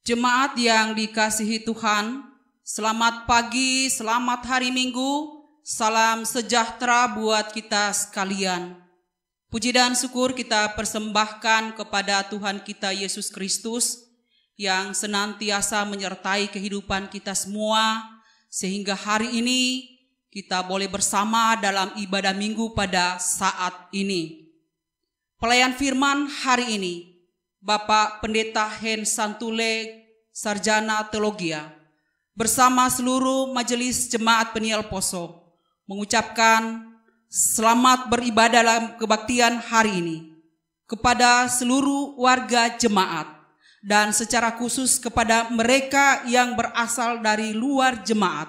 Jemaat yang dikasihi Tuhan, selamat pagi, selamat hari Minggu, salam sejahtera buat kita sekalian. Puji dan syukur kita persembahkan kepada Tuhan kita Yesus Kristus yang senantiasa menyertai kehidupan kita semua, sehingga hari ini kita boleh bersama dalam ibadah minggu pada saat ini. Pelayan firman hari ini, Bapak Pendeta Hen Santule, Sarjana Teologia, bersama seluruh majelis jemaat Peniel Poso, mengucapkan selamat beribadah dalam kebaktian hari ini kepada seluruh warga jemaat dan secara khusus kepada mereka yang berasal dari luar jemaat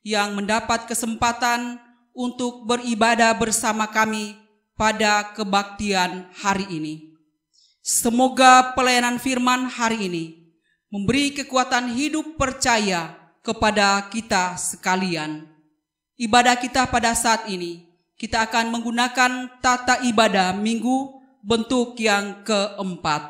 yang mendapat kesempatan untuk beribadah bersama kami pada kebaktian hari ini. Semoga pelayanan firman hari ini memberi kekuatan hidup percaya kepada kita sekalian. Ibadah kita pada saat ini, kita akan menggunakan tata ibadah minggu bentuk yang keempat.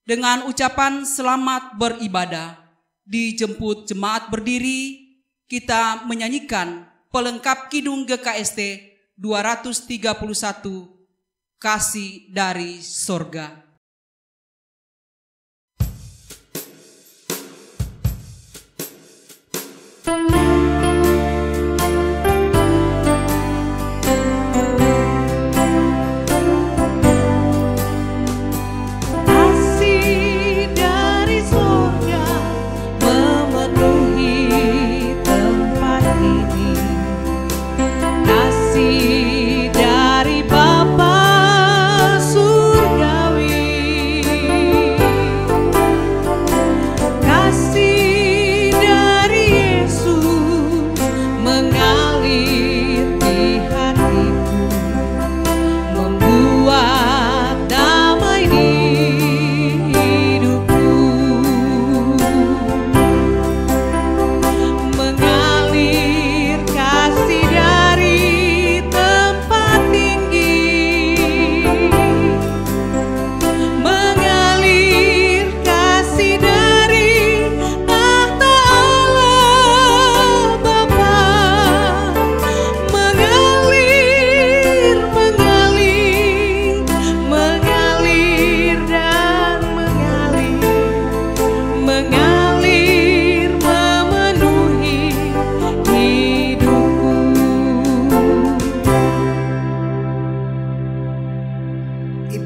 Dengan ucapan selamat beribadah, dijemput jemaat berdiri, kita menyanyikan pelengkap Kidung GKST 231, Kasih dari Sorga.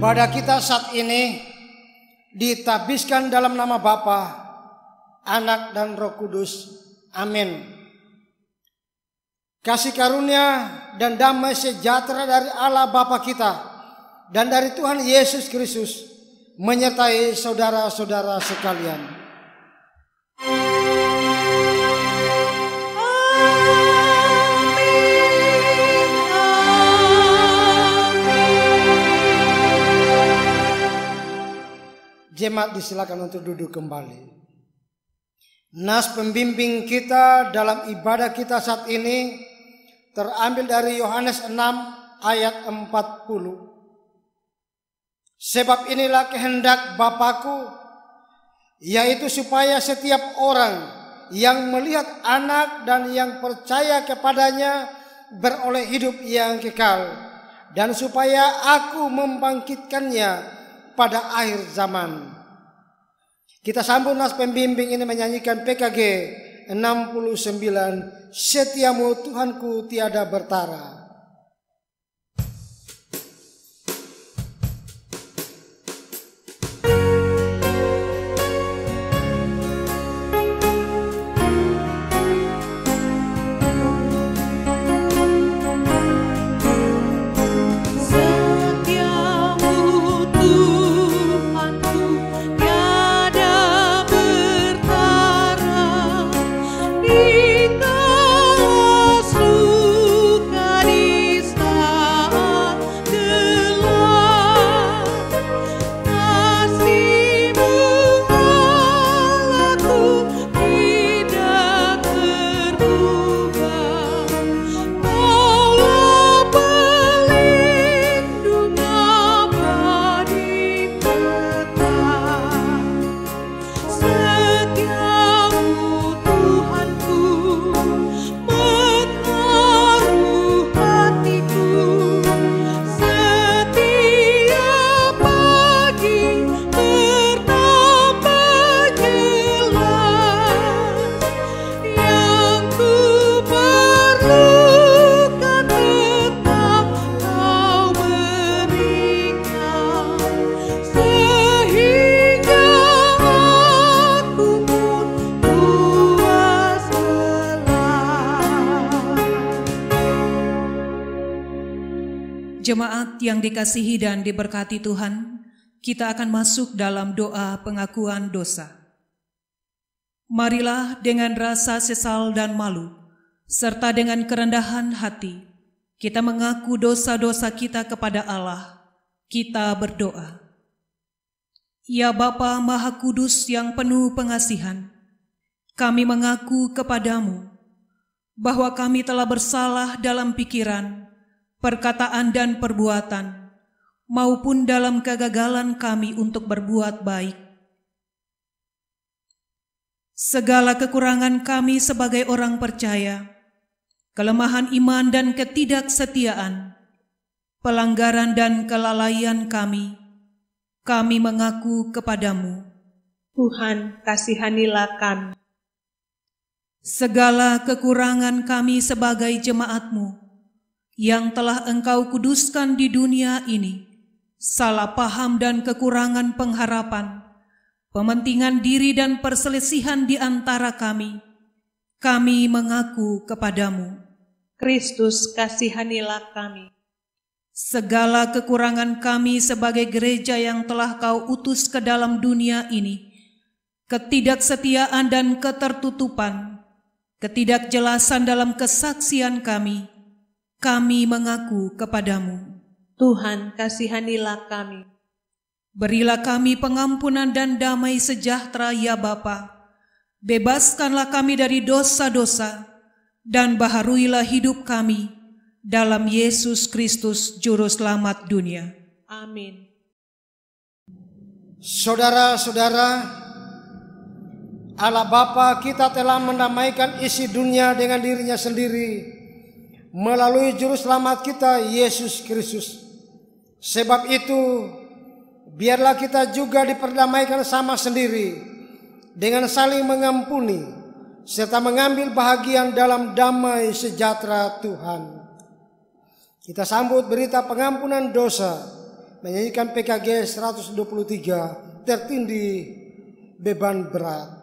Ibadah kita saat ini ditabiskan dalam nama Bapa, Anak dan Roh Kudus. Amin. Kasih karunia dan damai sejahtera dari Allah Bapa kita dan dari Tuhan Yesus Kristus menyertai saudara-saudara sekalian. Jemaat disilakan untuk duduk kembali. Nas pembimbing kita dalam ibadah kita saat ini terambil dari Yohanes 6 ayat 40. Sebab inilah kehendak Bapa-Ku, yaitu supaya setiap orang yang melihat Anak dan yang percaya kepadanya beroleh hidup yang kekal, dan supaya Aku membangkitkannya pada akhir zaman. Kita sambut nas pembimbing ini menyanyikan PKG 69, Setiamu Tuhanku tiada bertara. Di tengah luka di Jemaat yang dikasihi dan diberkati Tuhan, kita akan masuk dalam doa pengakuan dosa. Marilah dengan rasa sesal dan malu, serta dengan kerendahan hati, kita mengaku dosa-dosa kita kepada Allah. Kita berdoa. Ya Bapa Maha Kudus yang penuh pengasihan, kami mengaku kepadamu bahwa kami telah bersalah dalam pikiran, perkataan dan perbuatan, maupun dalam kegagalan kami untuk berbuat baik. Segala kekurangan kami sebagai orang percaya, kelemahan iman dan ketidaksetiaan, pelanggaran dan kelalaian kami mengaku kepadamu. Tuhan, kasihanilah kami. Segala kekurangan kami sebagai jemaat-Mu yang telah Engkau kuduskan di dunia ini, salah paham dan kekurangan pengharapan, pementingan diri dan perselisihan di antara kami mengaku kepadamu. Kristus, kasihanilah kami. Segala kekurangan kami sebagai gereja yang telah Kau utus ke dalam dunia ini, ketidaksetiaan dan ketertutupan, ketidakjelasan dalam kesaksian kami mengaku kepadamu. Tuhan, kasihanilah kami. Berilah kami pengampunan dan damai sejahtera ya Bapa. Bebaskanlah kami dari dosa-dosa dan baharuilah hidup kami dalam Yesus Kristus Juru Selamat dunia. Amin. Saudara-saudara, Allah Bapa kita telah mendamaikan isi dunia dengan dirinya sendiri melalui Juru Selamat kita Yesus Kristus. Sebab itu, biarlah kita juga diperdamaikan sama sendiri dengan saling mengampuni serta mengambil bahagian dalam damai sejahtera Tuhan. Kita sambut berita pengampunan dosa, menyanyikan PKG 123, tertindih beban berat.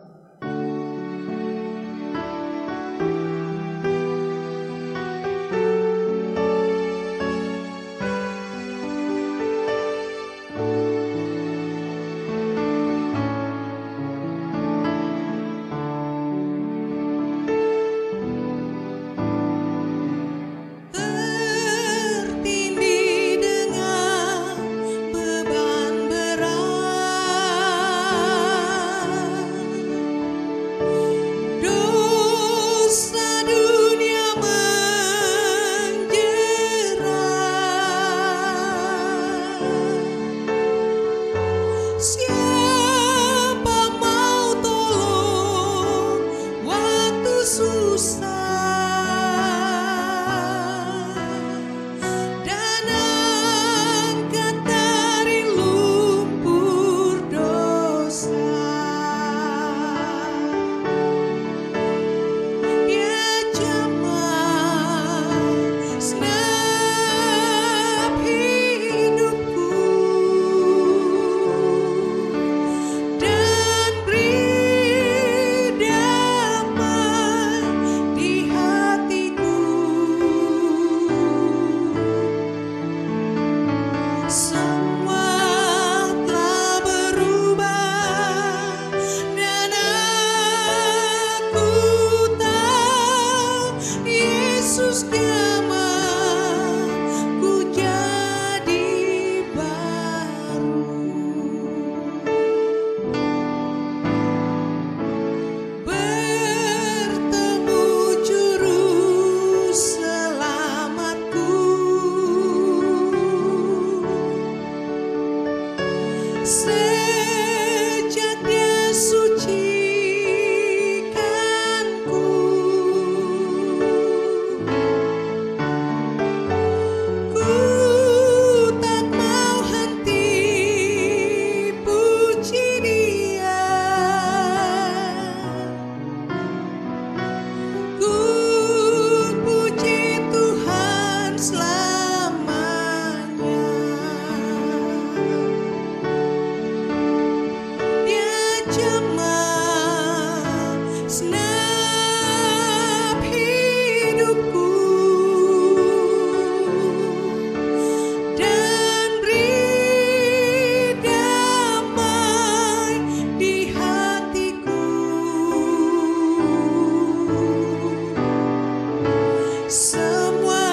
Semua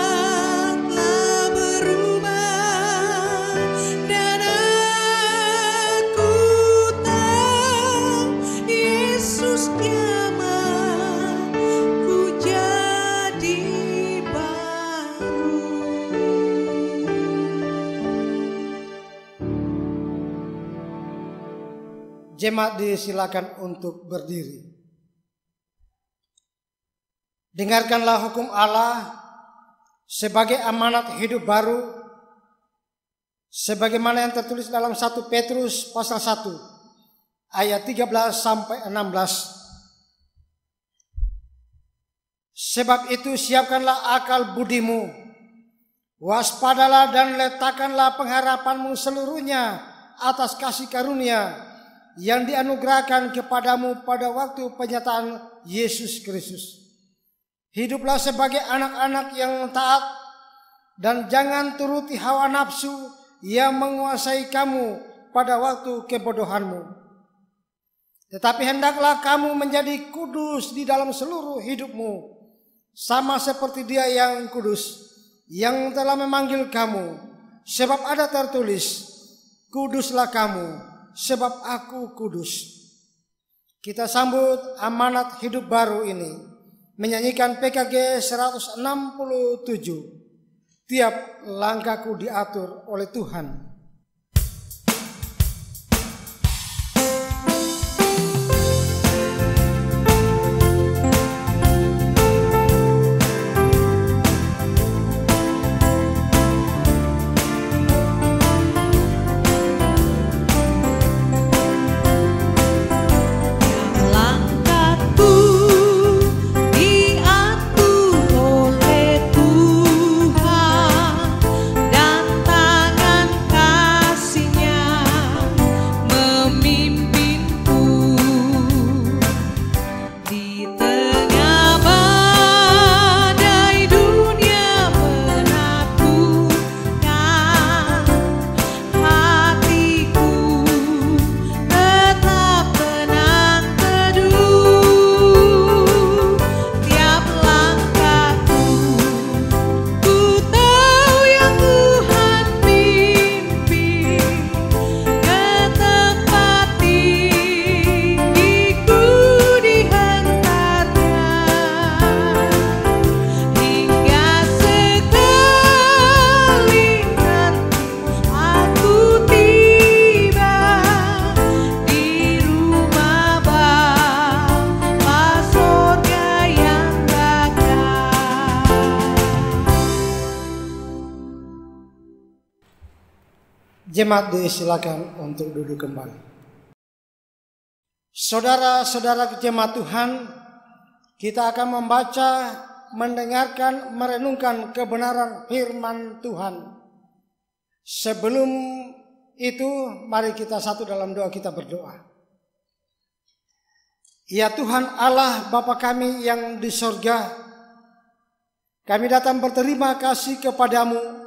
telah berubah dan aku tahu Yesus kiamat ku jadi baru. Jemaat disilakan untuk berdiri. Dengarkanlah hukum Allah sebagai amanat hidup baru sebagaimana yang tertulis dalam 1 Petrus pasal 1 ayat 13 sampai 16. Sebab itu siapkanlah akal budimu, waspadalah dan letakkanlah pengharapanmu seluruhnya atas kasih karunia yang dianugerahkan kepadamu pada waktu penyataan Yesus Kristus. Hiduplah sebagai anak-anak yang taat dan jangan turuti hawa nafsu yang menguasai kamu pada waktu kebodohanmu. Tetapi hendaklah kamu menjadi kudus di dalam seluruh hidupmu, sama seperti Dia yang kudus, yang telah memanggil kamu. Sebab ada tertulis, kuduslah kamu, sebab aku kudus. Kita sambut amanat hidup baru ini menyanyikan PKG 167. Tiap langkahku diatur oleh Tuhan. Jemaat disilakan untuk duduk kembali. Saudara-saudara jemaat Tuhan, kita akan membaca, mendengarkan, merenungkan kebenaran firman Tuhan. Sebelum itu, mari kita satu dalam doa, kita berdoa. Ya Tuhan Allah Bapa kami yang di sorga, kami datang berterima kasih kepadamu.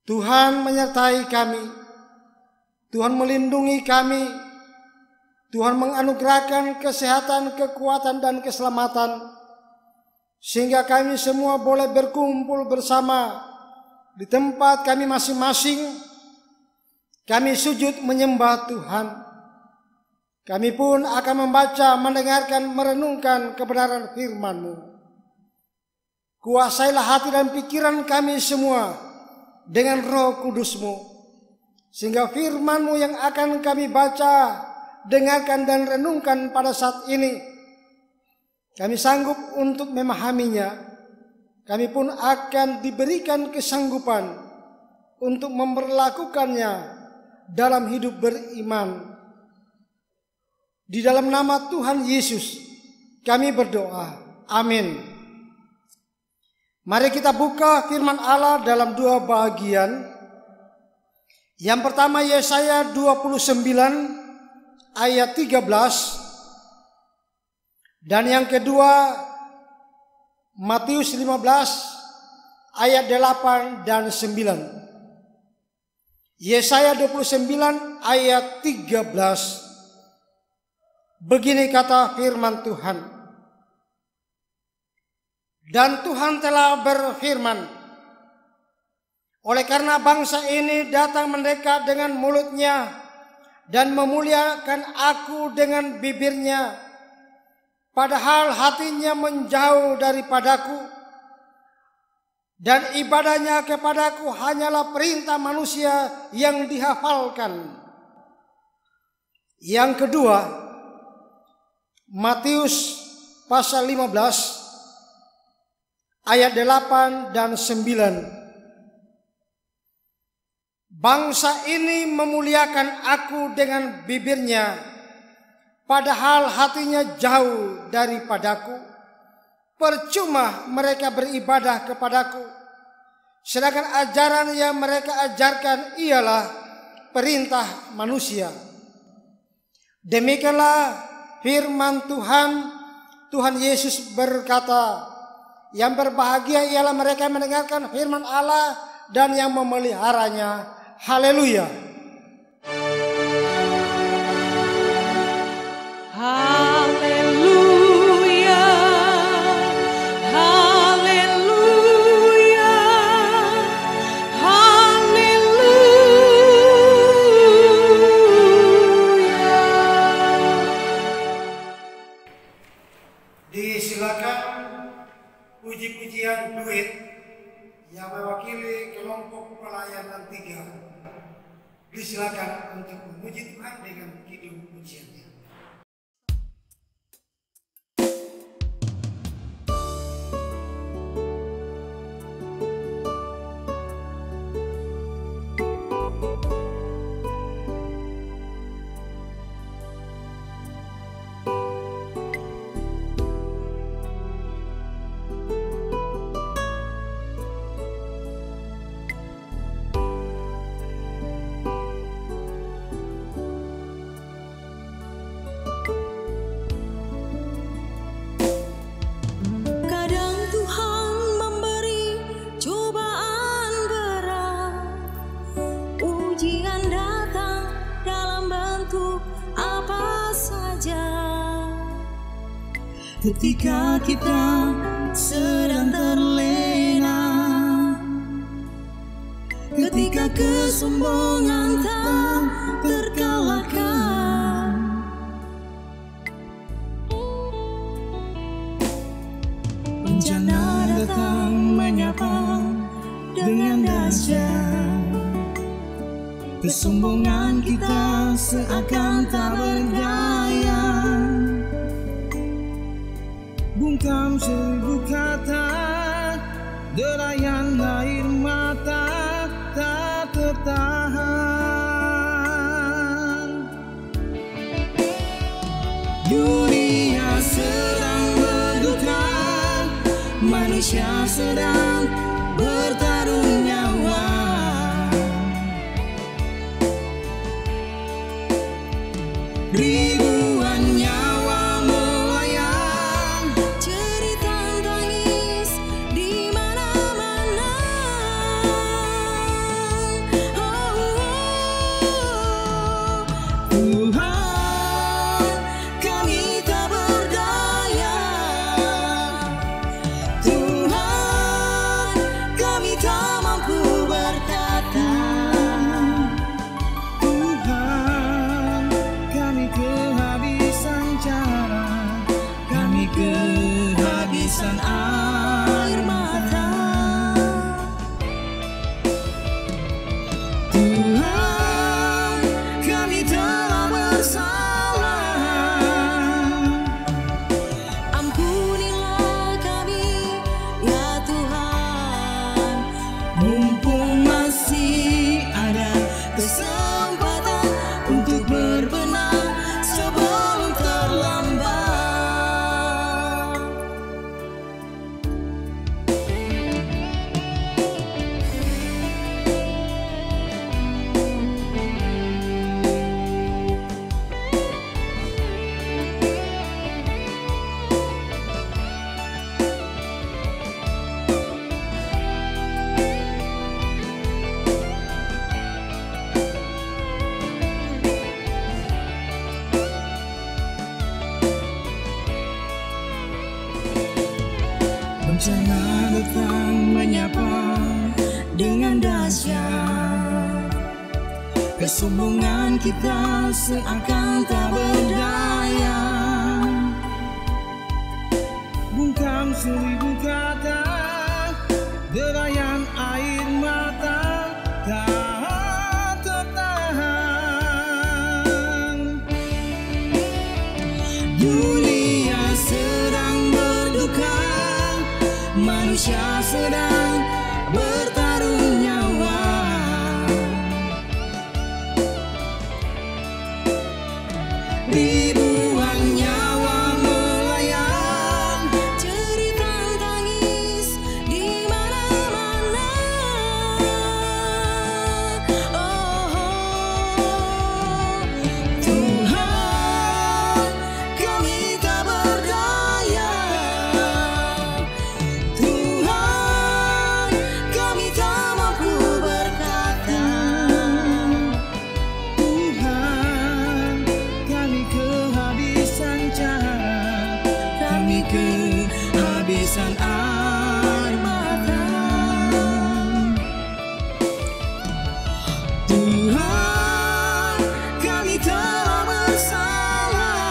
Tuhan menyertai kami, Tuhan melindungi kami, Tuhan menganugerahkan kesehatan, kekuatan, dan keselamatan, sehingga kami semua boleh berkumpul bersama di tempat kami masing-masing. Kami sujud menyembah Tuhan. Kami pun akan membaca, mendengarkan, merenungkan kebenaran firman-Mu. Kuasailah hati dan pikiran kami semua dengan Roh Kudus-Mu, sehingga firman-Mu yang akan kami baca, dengarkan, dan renungkan pada saat ini, kami sanggup untuk memahaminya. Kami pun akan diberikan kesanggupan untuk memperlakukannya dalam hidup beriman. Di dalam nama Tuhan Yesus kami berdoa. Amin. Mari kita buka firman Allah dalam dua bagian. Yang pertama Yesaya 29 ayat 13. Dan yang kedua Matius 15 ayat 8 dan 9. Yesaya 29 ayat 13. Begini kata firman Tuhan. Dan Tuhan telah berfirman, oleh karena bangsa ini datang mendekat dengan mulutnya dan memuliakan aku dengan bibirnya, padahal hatinya menjauh daripadaku, dan ibadahnya kepadaku hanyalah perintah manusia yang dihafalkan. Yang kedua, Matius pasal 15 ayat 8 dan 9. Bangsa ini memuliakan aku dengan bibirnya, padahal hatinya jauh daripadaku. Percuma mereka beribadah kepadaku, sedangkan ajaran yang mereka ajarkan ialah perintah manusia. Demikianlah firman Tuhan. Tuhan Yesus berkata, yang berbahagia ialah mereka yang mendengarkan firman Allah dan yang memeliharanya. Haleluya. Haleluya, haleluya, haleluya. Disilakan puji-pujian duet yang mewakili kelompok pelayanan 3. Disilakan untuk memuji Tuhan dengan kidung pujiannya. Ketika kita sedang terlena, ketika kesombongan tak terkalahkan, bencana datang menyapa dengan dahsyat. Kesombongan kita seakan tak berdaya, bungkam seribu kata, derayan air mata tak tertahan. Dunia sedang berduka, manusia sedang bertarung nyawa. Ribuan nyawa melayang, cerita tangis di mana-mana. Tuhan, kami tak berdaya. Tuhan, kami tak mampu berkata. Tuhan, kami kehabisan. bencana datang menyapa dengan dahsyat. Kesombongan kita seakan tak berdaya. Bungkam seribu kata, derayan air mata tak tertahan. Dunia sedang berduka, manusia sedang bertaruh nyawa. Ribuan nyawa melayang, cerita tangis di mana-mana. Tuhan, kami tak berdaya. Tuhan, kami tak mampu berkata. Tuhan, kami kehabisan cara, kami kehabisan air mata. Tuhan, kami telah bersalah.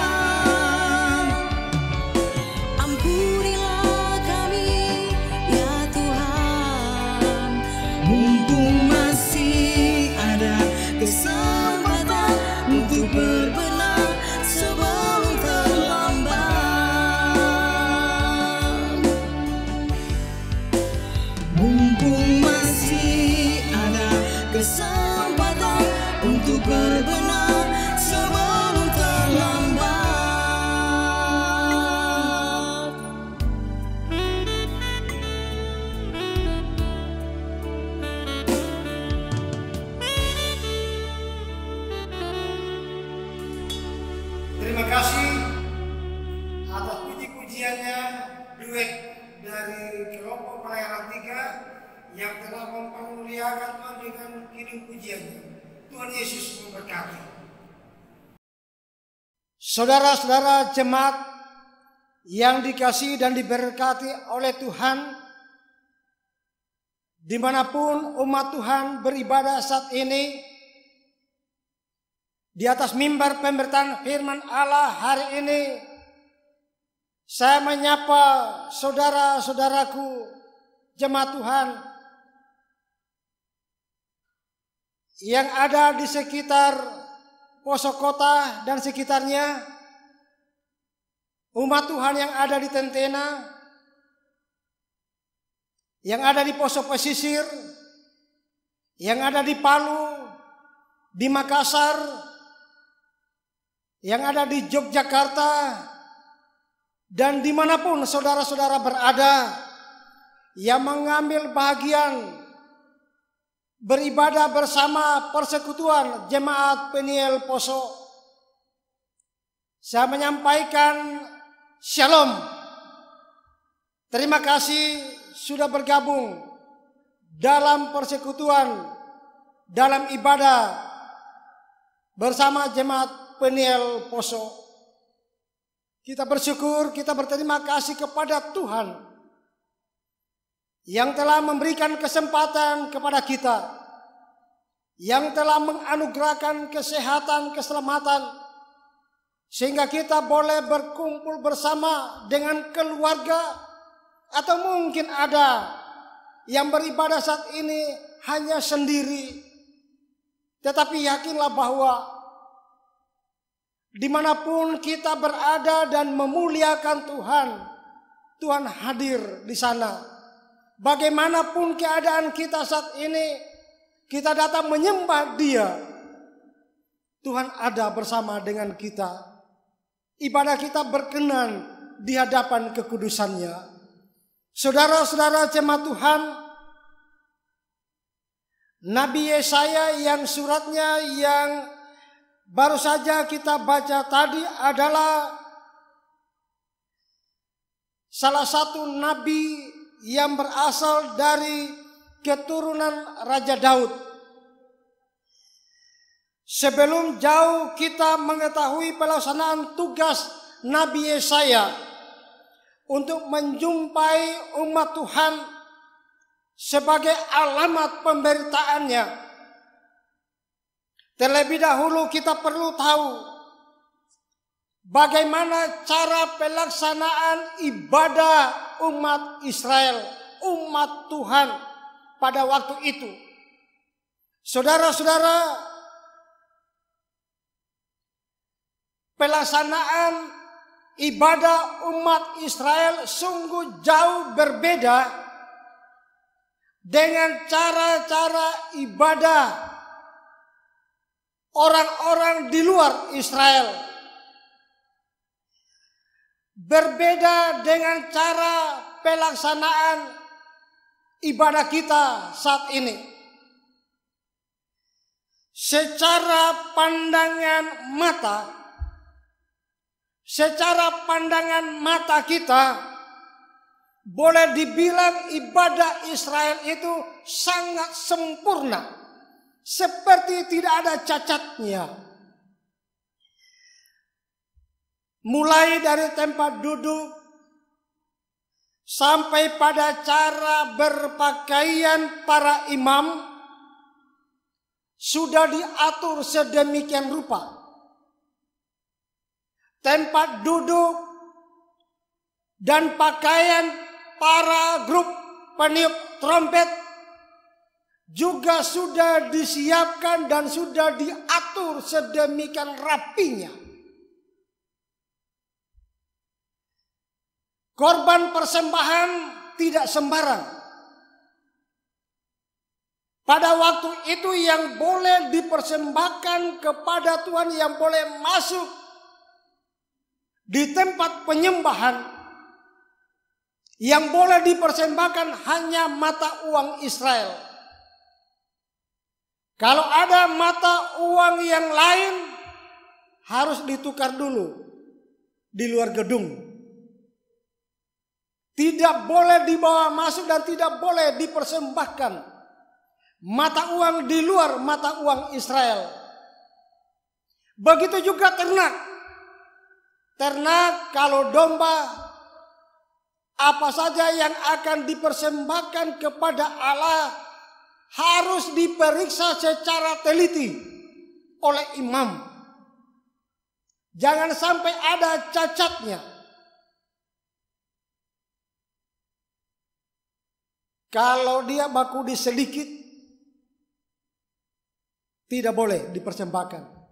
Ampunilah kami, ya Tuhan. Mumpung masih ada kesempatan untuk berbenah sebelum terlambat. Mumpung masih ada kesempatan untuk berbenah sebelum terlambat. Terima kasih atas puji-pujiannya duet dari kelompok pelayanan 3 yang telah mempermuliakan Tuhan dengan kidung pujiannya. Tuhan Yesus memberkati. Saudara-saudara jemaat yang dikasihi dan diberkati oleh Tuhan, dimanapun umat Tuhan beribadah saat ini, di atas mimbar pemberitaan firman Allah hari ini, saya menyapa saudara-saudaraku jemaat Tuhan yang ada di sekitar Poso Kota dan sekitarnya, umat Tuhan yang ada di Tentena, yang ada di Poso Pesisir, yang ada di Palu, di Makassar, yang ada di Yogyakarta, dan dimanapun saudara-saudara berada yang mengambil bagian beribadah bersama persekutuan Jemaat Peniel Poso. Saya menyampaikan Shalom. Terima kasih sudah bergabung dalam persekutuan, dalam ibadah bersama Jemaat Peniel Poso. Kita bersyukur, kita berterima kasih kepada Tuhan yang telah memberikan kesempatan kepada kita, yang telah menganugerahkan kesehatan, keselamatan, sehingga kita boleh berkumpul bersama dengan keluarga, atau mungkin ada yang beribadah saat ini hanya sendiri. Tetapi yakinlah bahwa dimanapun kita berada dan memuliakan Tuhan, Tuhan hadir di sana. Bagaimanapun keadaan kita saat ini, kita datang menyembah Dia, Tuhan ada bersama dengan kita. Ibadah kita berkenan di hadapan kekudusannya. Saudara-saudara jemaat Tuhan, Nabi Yesaya yang suratnya yang baru saja kita baca tadi adalah salah satu nabi yang berasal dari keturunan Raja Daud. Sebelum jauh kita mengetahui pelaksanaan tugas Nabi Yesaya untuk menjumpai umat Tuhan sebagai alamat pemberitaannya. Terlebih dahulu kita perlu tahu bagaimana cara pelaksanaan ibadah umat Israel, umat Tuhan pada waktu itu. Saudara-saudara, pelaksanaan ibadah umat Israel sungguh jauh berbeda dengan cara-cara ibadah orang-orang di luar Israel. Berbeda dengan cara pelaksanaan ibadah kita saat ini. Secara pandangan mata kita boleh dibilang ibadah Israel itu sangat sempurna, seperti tidak ada cacatnya. Mulai dari tempat duduk sampai pada cara berpakaian para imam sudah diatur sedemikian rupa. Tempat duduk dan pakaian para grup peniup trompet juga sudah disiapkan dan sudah diatur sedemikian rapinya. Korban persembahan tidak sembarang. Pada waktu itu yang boleh dipersembahkan kepada Tuhan, yang boleh masuk di tempat penyembahan, yang boleh dipersembahkan hanya mata uang Israel. Kalau ada mata uang yang lain, harus ditukar dulu di luar gedung. Tidak boleh dibawa masuk dan tidak boleh dipersembahkan mata uang di luar mata uang Israel. Begitu juga ternak. Ternak kalau domba, apa saja yang akan dipersembahkan kepada Allah harus diperiksa secara teliti oleh imam. Jangan sampai ada cacatnya. Kalau dia baku disedikit, tidak boleh dipersembahkan.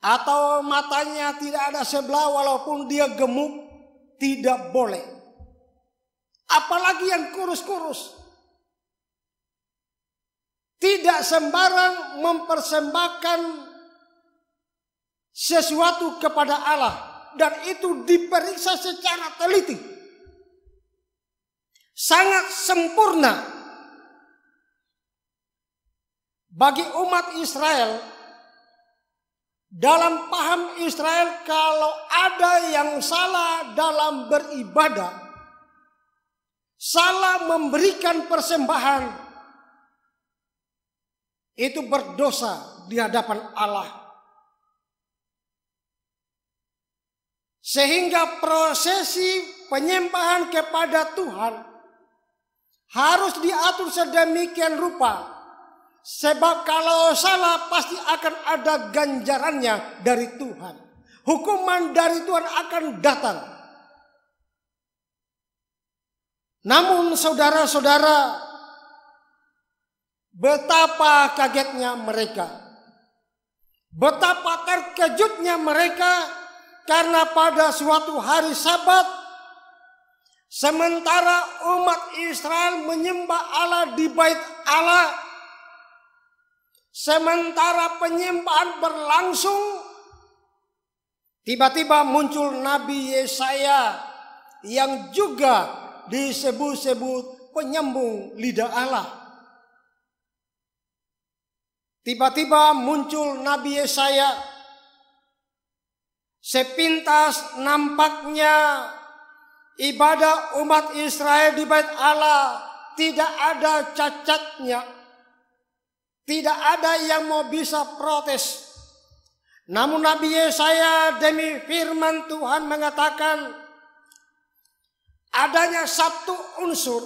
Atau matanya tidak ada sebelah walaupun dia gemuk, tidak boleh. Apalagi yang kurus-kurus. Tidak sembarang mempersembahkan sesuatu kepada Allah, dan itu diperiksa secara teliti. Sangat sempurna. Bagi umat Israel, dalam paham Israel, kalau ada yang salah dalam beribadah, salah memberikan persembahan, itu berdosa di hadapan Allah. Sehingga prosesi penyembahan kepada Tuhan harus diatur sedemikian rupa. Sebab kalau salah pasti akan ada ganjarannya dari Tuhan. Hukuman dari Tuhan akan datang. Namun saudara-saudara, betapa kagetnya mereka. Betapa terkejutnya mereka karena pada suatu hari Sabat, sementara umat Israel menyembah Allah di bait Allah, sementara penyembahan berlangsung, tiba-tiba muncul Nabi Yesaya yang juga disebut-sebut penyambung lidah Allah. Tiba-tiba muncul Nabi Yesaya, sepintas nampaknya ibadah umat Israel di bait Allah tidak ada cacatnya. Tidak ada yang mau bisa protes. Namun Nabi Yesaya demi firman Tuhan mengatakan, adanya satu unsur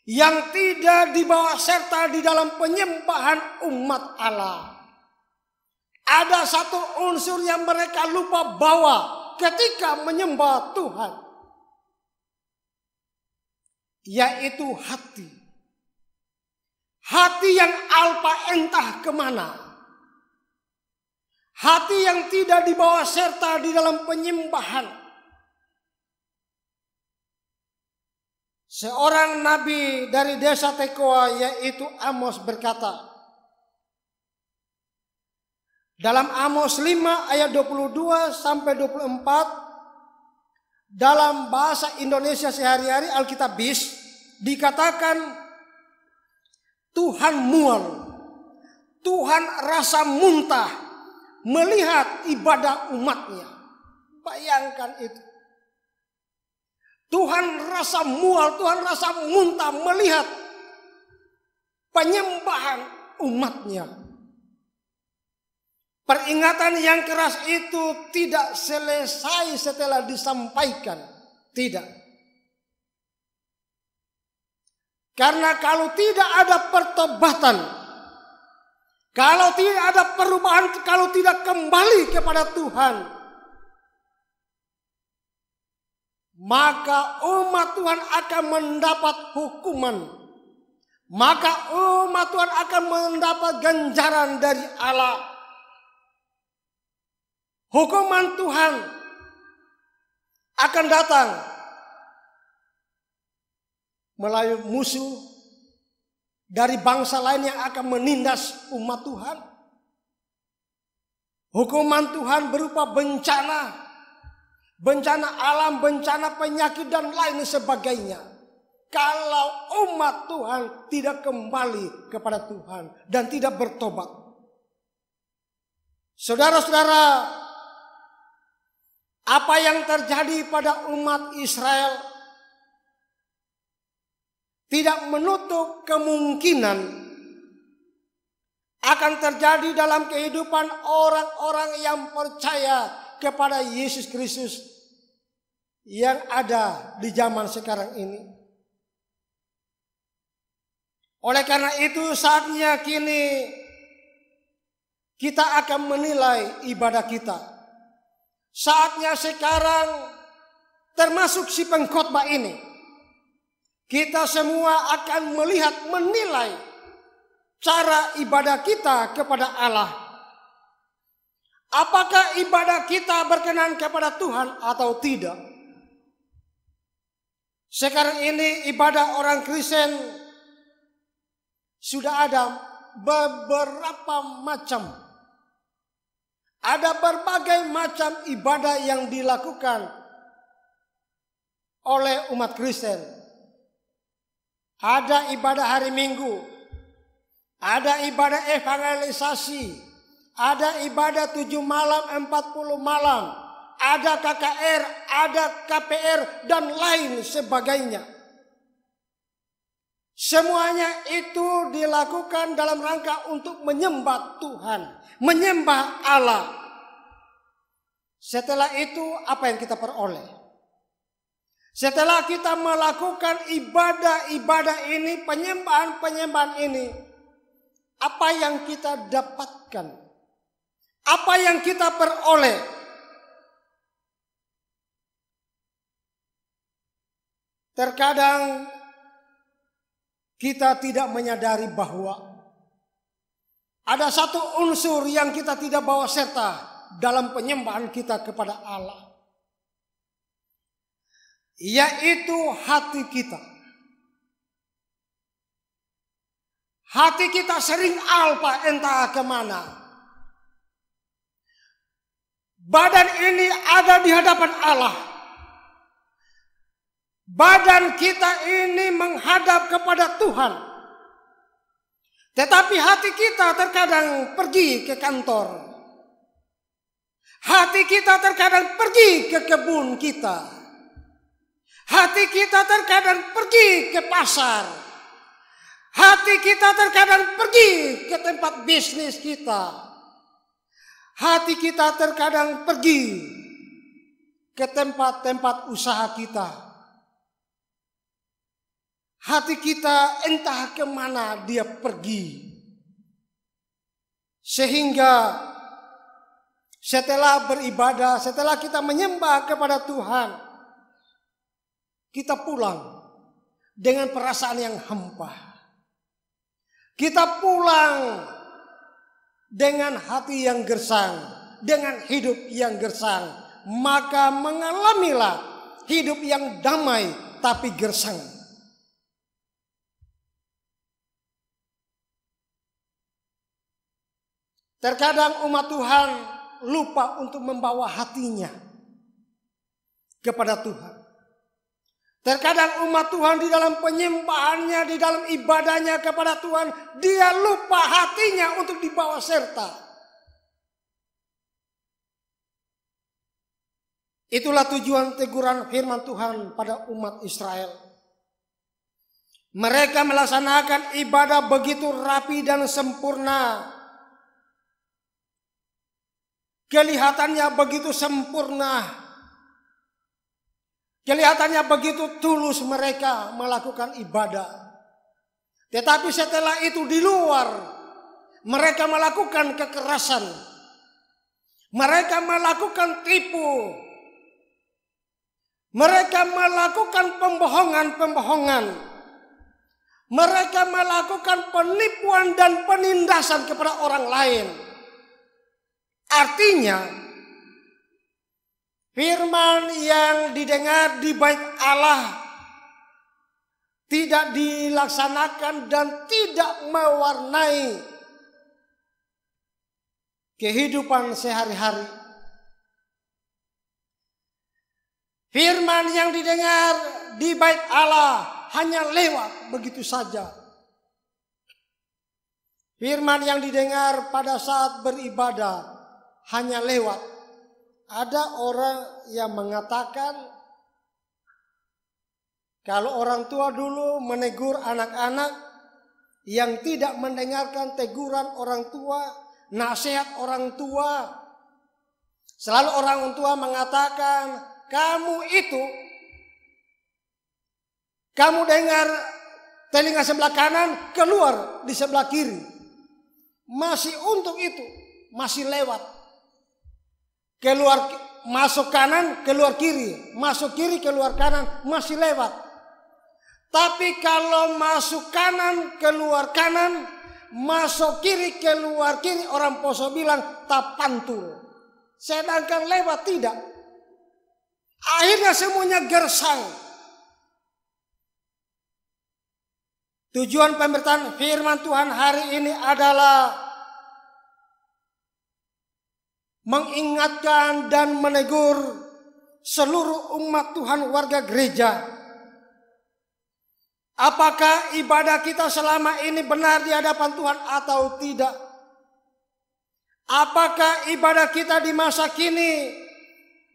yang tidak dibawa serta di dalam penyembahan umat Allah. Ada satu unsur yang mereka lupa bawa ketika menyembah Tuhan, yaitu hati. Hati yang alpa entah kemana. Hati yang tidak dibawa serta di dalam penyembahan. Seorang nabi dari desa Tekoa, yaitu Amos, berkata dalam Amos 5 ayat 22 sampai 24, dalam bahasa Indonesia sehari-hari Alkitab BIS, dikatakan Tuhan mual, Tuhan rasa muntah melihat ibadah umatnya. Bayangkan itu. Tuhan rasa mual, Tuhan rasa muntah melihat penyembahan umatnya. Peringatan yang keras itu tidak selesai setelah disampaikan. Tidak. Karena kalau tidak ada pertobatan, kalau tidak ada perubahan, kalau tidak kembali kepada Tuhan, maka umat Tuhan akan mendapat hukuman. Maka umat Tuhan akan mendapat ganjaran dari Allah. Hukuman Tuhan akan datang melalui musuh dari bangsa lain yang akan menindas umat Tuhan. Hukuman Tuhan berupa bencana, bencana alam, bencana penyakit dan lain sebagainya. Kalau umat Tuhan tidak kembali kepada Tuhan dan tidak bertobat. Saudara-saudara, apa yang terjadi pada umat Israel tidak menutup kemungkinan akan terjadi dalam kehidupan orang-orang yang percaya kepada Yesus Kristus yang ada di zaman sekarang ini. Oleh karena itu saatnya kini kita akan menilai ibadah kita. Saatnya sekarang, termasuk si pengkhotbah ini, kita semua akan melihat, menilai cara ibadah kita kepada Allah. Apakah ibadah kita berkenan kepada Tuhan atau tidak? Sekarang ini ibadah orang Kristen sudah ada beberapa macam. Ada berbagai macam ibadah yang dilakukan oleh umat Kristen. Ada ibadah hari Minggu, ada ibadah evangelisasi, ada ibadah 7 malam, 40 malam, ada KKR, ada KPR, dan lain sebagainya. Semuanya itu dilakukan dalam rangka untuk menyembah Tuhan, menyembah Allah. Setelah itu apa yang kita peroleh? Setelah kita melakukan ibadah-ibadah ini, penyembahan-penyembahan ini, apa yang kita dapatkan? Apa yang kita peroleh? Terkadang kita tidak menyadari bahwa ada satu unsur yang kita tidak bawa serta dalam penyembahan kita kepada Allah, yaitu hati kita. Hati kita sering alpa entah kemana. Badan ini ada di hadapan Allah. Badan kita ini menghadap kepada Tuhan. Tetapi hati kita terkadang pergi ke kantor. Hati kita terkadang pergi ke kebun kita. Hati kita terkadang pergi ke pasar. Hati kita terkadang pergi ke tempat bisnis kita. Hati kita terkadang pergi ke tempat-tempat usaha kita. hati kita entah kemana dia pergi. Sehingga setelah beribadah, setelah kita menyembah kepada Tuhan, kita pulang dengan perasaan yang hampa. Kita pulang dengan hati yang gersang, dengan hidup yang gersang. Maka mengalamilah hidup yang damai tapi gersang. Terkadang umat Tuhan lupa untuk membawa hatinya kepada Tuhan. Terkadang umat Tuhan di dalam penyembahannya, di dalam ibadahnya kepada Tuhan, dia lupa hatinya untuk dibawa serta. Itulah tujuan teguran firman Tuhan pada umat Israel. Mereka melaksanakan ibadah begitu rapi dan sempurna. Kelihatannya begitu sempurna. Kelihatannya begitu tulus mereka melakukan ibadah. Tetapi setelah itu di luar, mereka melakukan kekerasan. Mereka melakukan tipu. Mereka melakukan pembohongan-pembohongan. Mereka melakukan penipuan dan penindasan kepada orang lain. Artinya, firman yang didengar di bait Allah tidak dilaksanakan dan tidak mewarnai kehidupan sehari-hari. Firman yang didengar di bait Allah hanya lewat begitu saja. Firman yang didengar pada saat beribadah hanya lewat. Ada orang yang mengatakan kalau orang tua dulu menegur anak-anak yang tidak mendengarkan teguran orang tua, nasihat orang tua, selalu orang tua mengatakan, kamu dengar telinga sebelah kanan, keluar di sebelah kiri. Masih untuk itu, masih lewat. Keluar masuk kanan, keluar kiri, masuk kiri, keluar kanan, masih lewat. Tapi kalau masuk kanan, keluar kanan, masuk kiri, keluar kiri, orang Poso bilang tapantul. Sedangkan lewat tidak. Akhirnya semuanya gersang. Tujuan pemberitaan firman Tuhan hari ini adalah mengingatkan dan menegur seluruh umat Tuhan warga gereja. Apakah ibadah kita selama ini benar di hadapan Tuhan atau tidak? Apakah ibadah kita di masa kini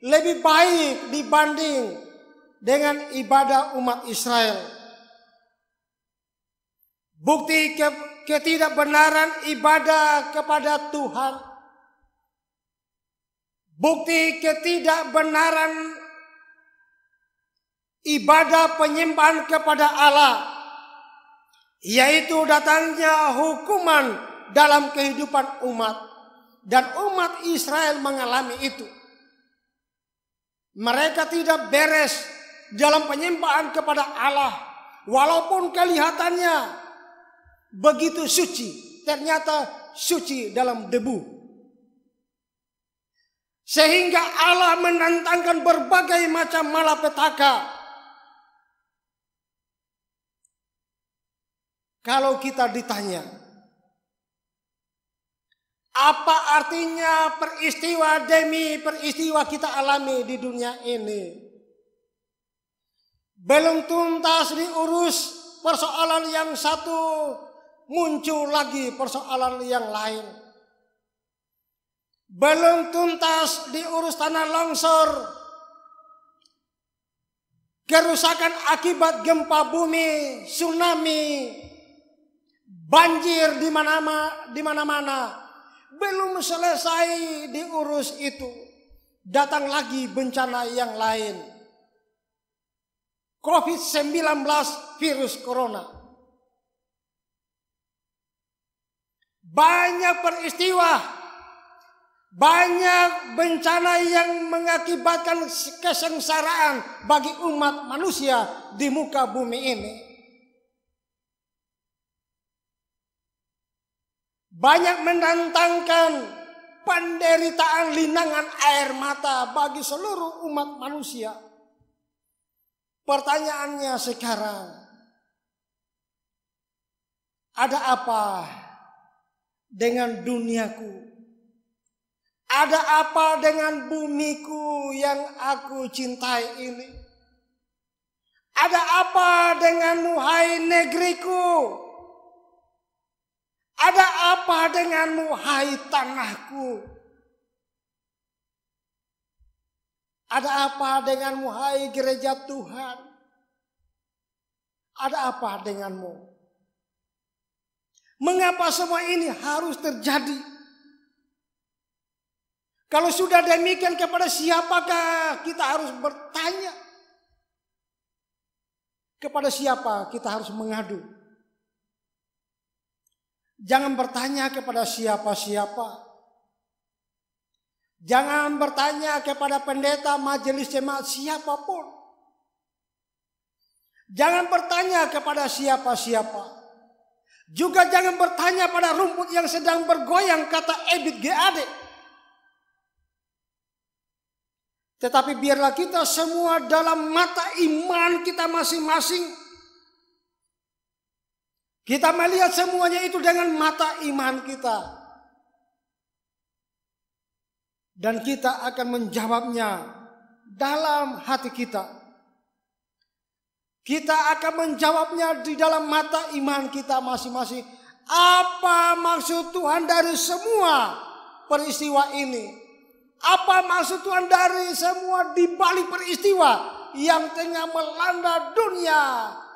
lebih baik dibanding dengan ibadah umat Israel? Bukti ketidakbenaran ibadah kepada Tuhan, bukti ketidakbenaran ibadah penyembahan kepada Allah, yaitu datangnya hukuman dalam kehidupan umat, dan umat Israel mengalami itu. Mereka tidak beres dalam penyembahan kepada Allah, walaupun kelihatannya begitu suci, ternyata suci dalam debu. Sehingga Allah menantangkan berbagai macam malapetaka. Kalau kita ditanya, apa artinya peristiwa demi peristiwa kita alami di dunia ini? Belum tuntas diurus persoalan yang satu, muncul lagi persoalan yang lain. Belum tuntas diurus tanah longsor, kerusakan akibat gempa bumi, tsunami, banjir di mana-mana. Belum selesai diurus itu, datang lagi bencana yang lain. COVID-19 virus corona. Banyak peristiwa, banyak bencana yang mengakibatkan kesengsaraan bagi umat manusia di muka bumi ini. Banyak mendatangkan penderitaan linangan air mata bagi seluruh umat manusia. Pertanyaannya sekarang, ada apa dengan duniaku? Ada apa dengan bumiku yang aku cintai ini? Ada apa denganmu, hai negeriku? Ada apa denganmu, hai tanahku? Ada apa denganmu, hai gereja Tuhan? Ada apa denganmu? Mengapa semua ini harus terjadi? Kalau sudah demikian, kepada siapakah kita harus bertanya? Kepada siapa kita harus mengadu? Jangan bertanya kepada siapa-siapa. Jangan bertanya kepada pendeta, majelis jemaat, siapapun. Jangan bertanya kepada siapa-siapa. Juga jangan bertanya pada rumput yang sedang bergoyang, kata Ebit G.A.D. Tetapi biarlah kita semua dalam mata iman kita masing-masing, kita melihat semuanya itu dengan mata iman kita. Dan kita akan menjawabnya dalam hati kita. Kita akan menjawabnya di dalam mata iman kita masing-masing. Apa maksud Tuhan dari semua peristiwa ini? Apa maksud Tuhan dari semua di balik peristiwa yang tengah melanda dunia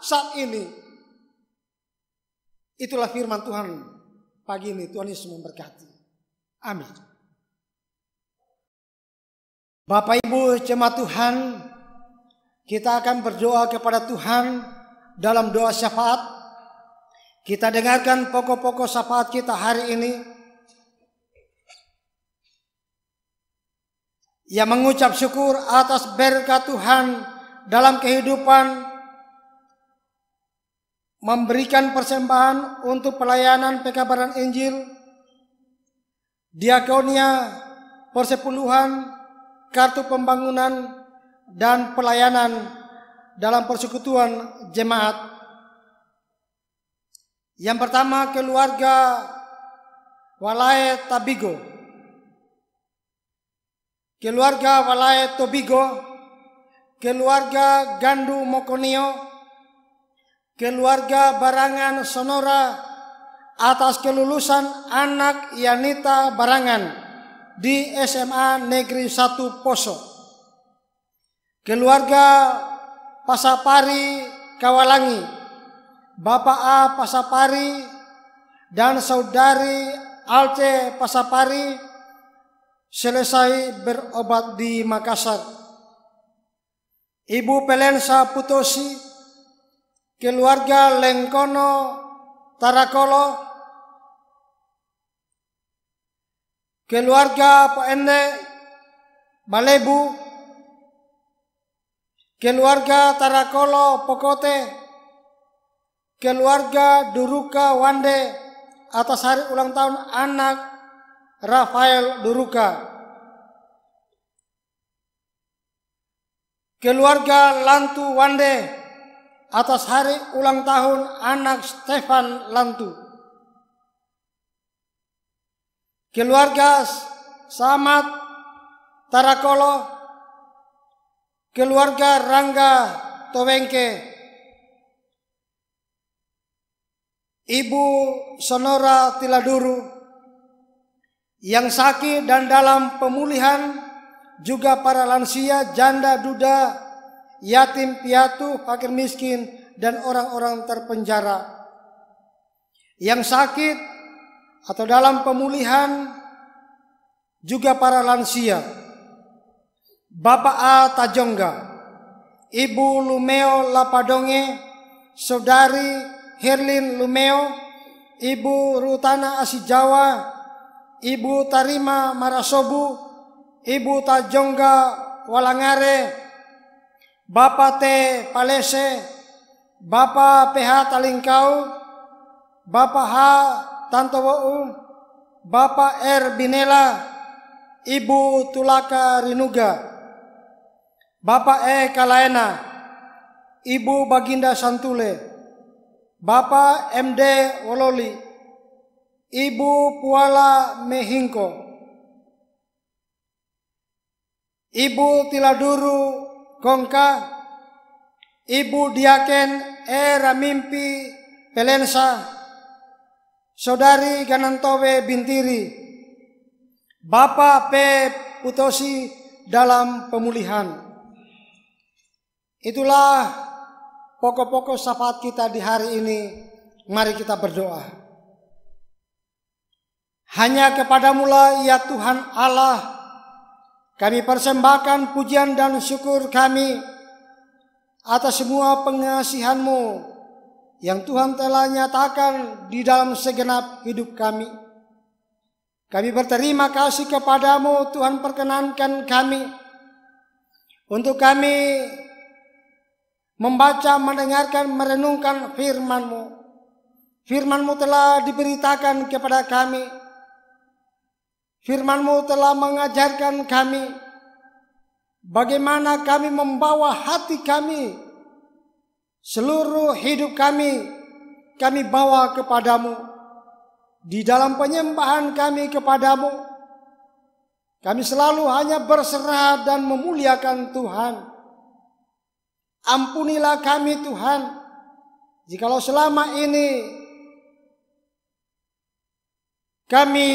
saat ini? Itulah firman Tuhan pagi ini. Tuhan Yesus memberkati. Amin. Bapak Ibu jemaat Tuhan, kita akan berdoa kepada Tuhan dalam doa syafaat. Kita dengarkan pokok-pokok syafaat kita hari ini. Yang mengucap syukur atas berkat Tuhan dalam kehidupan, memberikan persembahan untuk pelayanan pekabaran Injil, diakonia, persepuluhan, kartu pembangunan, dan pelayanan dalam persekutuan jemaat. Yang pertama, keluarga Walae Tabigo, keluarga Walae Tobigo, keluarga Gandu Mokonio, keluarga Barangan Sonora atas kelulusan anak Yanita Barangan di SMA Negeri 1 Poso. Keluarga Pasapari Kawalangi, Bapak A Pasapari dan Saudari Alce Pasapari selesai berobat di Makassar. Ibu Pelensa Putosi, keluarga Lengkono Tarakolo, keluarga Poende Balebu, keluarga Tarakolo Pokote, keluarga Duruka Wande atas hari ulang tahun anak Rafael Duruka, keluarga Lantu Wande atas hari ulang tahun anak Stefan Lantu, keluarga Samad Tarakolo, keluarga Rangga Towengke, Ibu Sonora Tiladuru yang sakit dan dalam pemulihan, juga para lansia, janda, duda, yatim piatu, fakir miskin, dan orang-orang terpenjara yang sakit atau dalam pemulihan, juga para lansia. Bapak A Tajongga, Ibu Lumeo Lapadonge, Saudari Herlin Lumeo, Ibu Rutana Asijawa, Ibu Tarima Marasobu, Ibu Tajongga Walangare, Bapak T. Palese, Bapak PH Talingkau, Bapak H. Tantowo, Bapak R. Binela, Ibu Tulaka Rinuga, Bapak E. Kalaena, Ibu Baginda Santule, Bapak MD Wololi, Ibu Puala Mehingko, Ibu Tiladuru Gongka, Ibu Diaken E. Ramimpi Pelensa, Saudari Ganantowe Bintiri, Bapak P. Putosi dalam pemulihan. Itulah pokok-pokok syafaat kita di hari ini. Mari kita berdoa. Hanya kepadamu-lah ya Tuhan Allah, kami persembahkan pujian dan syukur kami atas semua pengasihan-Mu yang Tuhan telah nyatakan di dalam segenap hidup kami. Kami berterima kasih kepadamu, Tuhan, perkenankan kami untuk kami membaca, mendengarkan, merenungkan firman-Mu. Firman-Mu telah diberitakan kepada kami. Firman-Mu telah mengajarkan kami bagaimana kami membawa hati kami, seluruh hidup kami bawa kepadamu. Di dalam penyembahan kami kepadamu, kami selalu hanya berserah dan memuliakan Tuhan. Ampunilah kami Tuhan, jikalau selama ini kami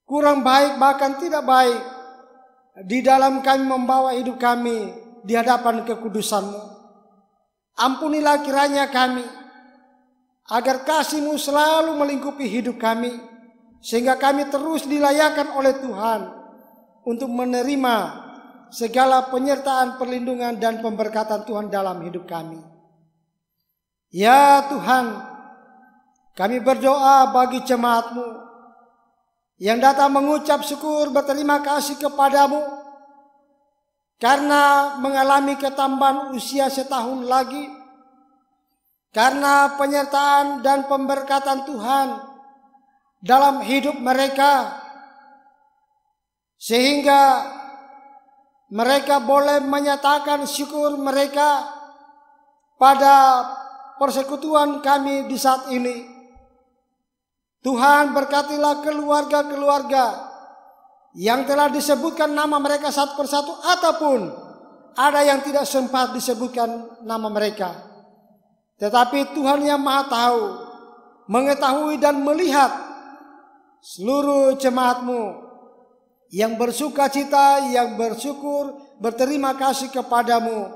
kurang baik, bahkan tidak baik di dalam kami membawa hidup kami di hadapan kekudusan-Mu. Ampunilah kiranya kami, agar kasih-Mu selalu melingkupi hidup kami, sehingga kami terus dilayakkan oleh Tuhan untuk menerima segala penyertaan, perlindungan, dan pemberkatan Tuhan dalam hidup kami. Ya Tuhan, kami berdoa bagi jemaat-Mu yang datang mengucap syukur, berterima kasih kepadamu karena mengalami ketambahan usia setahun lagi, karena penyertaan dan pemberkatan Tuhan dalam hidup mereka, sehingga mereka boleh menyatakan syukur mereka pada persekutuan kami di saat ini. Tuhan, berkatilah keluarga-keluarga yang telah disebutkan nama mereka satu persatu, ataupun ada yang tidak sempat disebutkan nama mereka. Tetapi Tuhan yang Maha Tahu, mengetahui dan melihat seluruh jemaat-Mu yang bersuka cita, yang bersyukur, berterima kasih kepadamu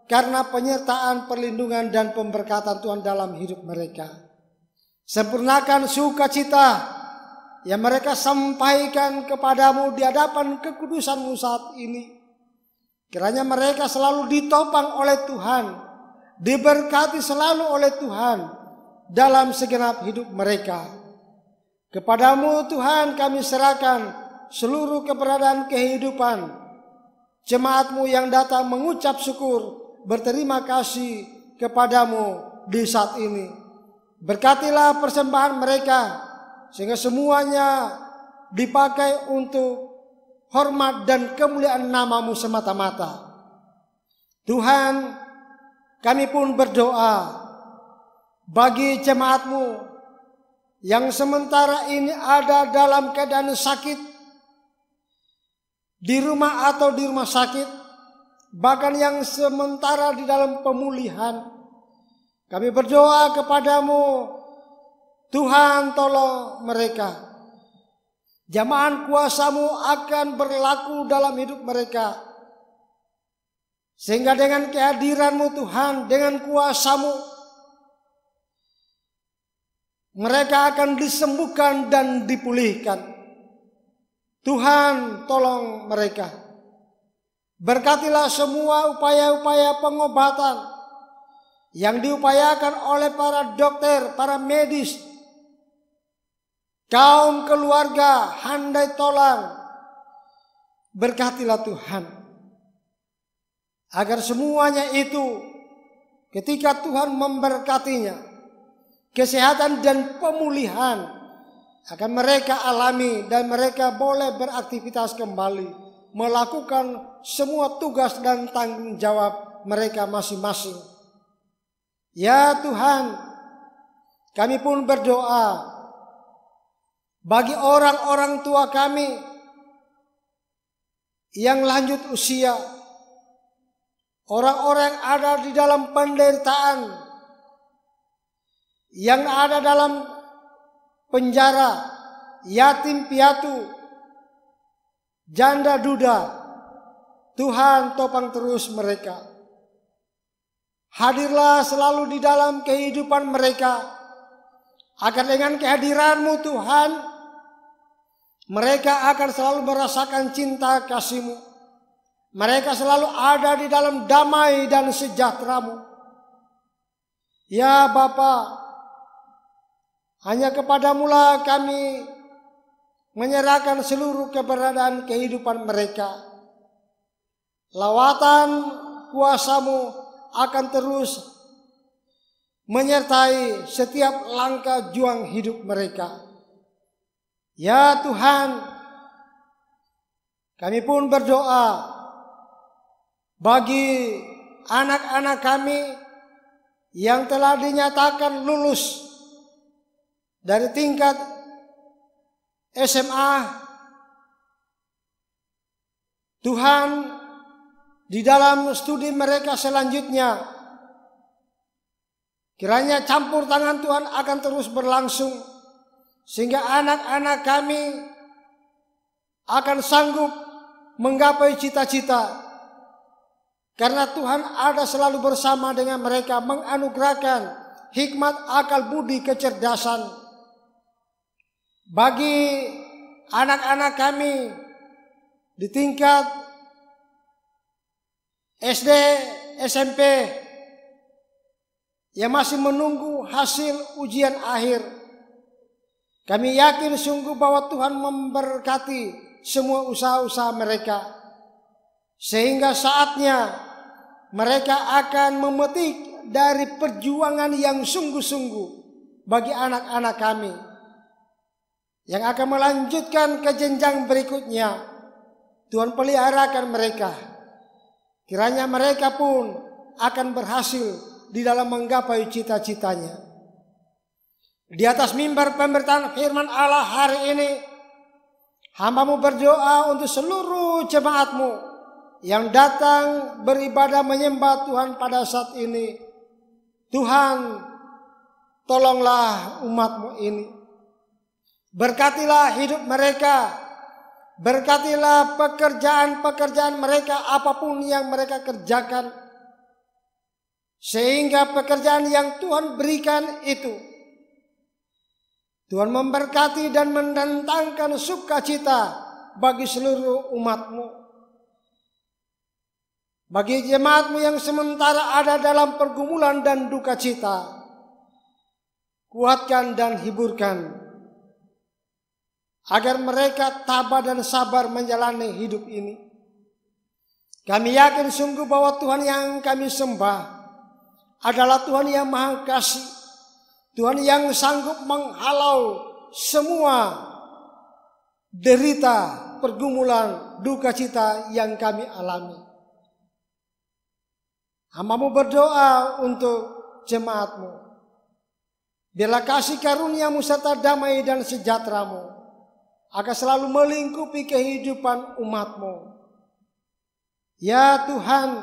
karena penyertaan, perlindungan, dan pemberkatan Tuhan dalam hidup mereka. Sempurnakan sukacita yang mereka sampaikan kepadamu di hadapan kekudusan-Mu saat ini. Kiranya mereka selalu ditopang oleh Tuhan, diberkati selalu oleh Tuhan dalam segenap hidup mereka. Kepadamu Tuhan kami serahkan seluruh keberadaan kehidupan jemaat-Mu yang datang mengucap syukur, berterima kasih kepadamu di saat ini. Berkatilah persembahan mereka, sehingga semuanya dipakai untuk hormat dan kemuliaan nama-Mu semata-mata. Tuhan, kami pun berdoa bagi jemaat-Mu yang sementara ini ada dalam keadaan sakit, di rumah atau di rumah sakit, bahkan yang sementara di dalam pemulihan. Kami berdoa kepadamu, Tuhan, tolong mereka. Jamahan kuasa-Mu akan berlaku dalam hidup mereka, sehingga dengan kehadiran-Mu Tuhan, dengan kuasa-Mu, mereka akan disembuhkan dan dipulihkan. Tuhan, tolong mereka. Berkatilah semua upaya-upaya pengobatan yang diupayakan oleh para dokter, para medis, kaum keluarga, handai tolang. Berkatilah Tuhan, agar semuanya itu ketika Tuhan memberkatinya, kesehatan dan pemulihan akan mereka alami dan mereka boleh beraktivitas kembali, melakukan semua tugas dan tanggung jawab mereka masing-masing. Ya Tuhan, kami pun berdoa bagi orang-orang tua kami yang lanjut usia, orang-orang yang ada di dalam penderitaan, yang ada dalam penjara, yatim piatu, janda duda. Tuhan topang terus mereka. Hadirlah selalu di dalam kehidupan mereka, agar dengan kehadiran-Mu Tuhan, mereka akan selalu merasakan cinta kasih-Mu. Mereka selalu ada di dalam damai dan sejahtera-Mu. Ya Bapa, hanya kepadamu-lah kami menyerahkan seluruh keberadaan kehidupan mereka. Lawatan kuasa-Mu akan terus menyertai setiap langkah juang hidup mereka. Ya Tuhan, kami pun berdoa bagi anak-anak kami yang telah dinyatakan lulus dari tingkat SMA. Tuhan, di dalam studi mereka selanjutnya, kiranya campur tangan Tuhan akan terus berlangsung, sehingga anak-anak kami akan sanggup menggapai cita-cita. Karena Tuhan ada selalu bersama dengan mereka, menganugerahkan hikmat, akal budi, kecerdasan. Bagi anak-anak kami di tingkat SD, SMP yang masih menunggu hasil ujian akhir, kami yakin sungguh bahwa Tuhan memberkati semua usaha-usaha mereka, sehingga saatnya mereka akan memetik dari perjuangan yang sungguh-sungguh bagi anak-anak kami yang akan melanjutkan ke jenjang berikutnya. Tuhan peliharakan mereka, kiranya mereka pun akan berhasil di dalam menggapai cita-citanya. Di atas mimbar pemberitaan firman Allah hari ini, hamba-Mu berdoa untuk seluruh jemaat-Mu yang datang beribadah menyembah Tuhan pada saat ini. Tuhan, tolonglah umat-Mu ini. Berkatilah hidup mereka, berkatilah pekerjaan-pekerjaan mereka, apapun yang mereka kerjakan, sehingga pekerjaan yang Tuhan berikan itu, Tuhan memberkati dan mendatangkan sukacita bagi seluruh umat-Mu. Bagi jemaat-Mu yang sementara ada dalam pergumulan dan duka cita, kuatkan dan hiburkan, agar mereka tabah dan sabar menjalani hidup ini. Kami yakin sungguh bahwa Tuhan yang kami sembah adalah Tuhan yang Maha Kasih, Tuhan yang sanggup menghalau semua derita, pergumulan, duka cita yang kami alami. Hamba-Mu berdoa untuk jemaat-Mu, biarlah kasih karunia-Mu serta damai dan sejahtera-Mu akan selalu melingkupi kehidupan umat-Mu. Ya Tuhan,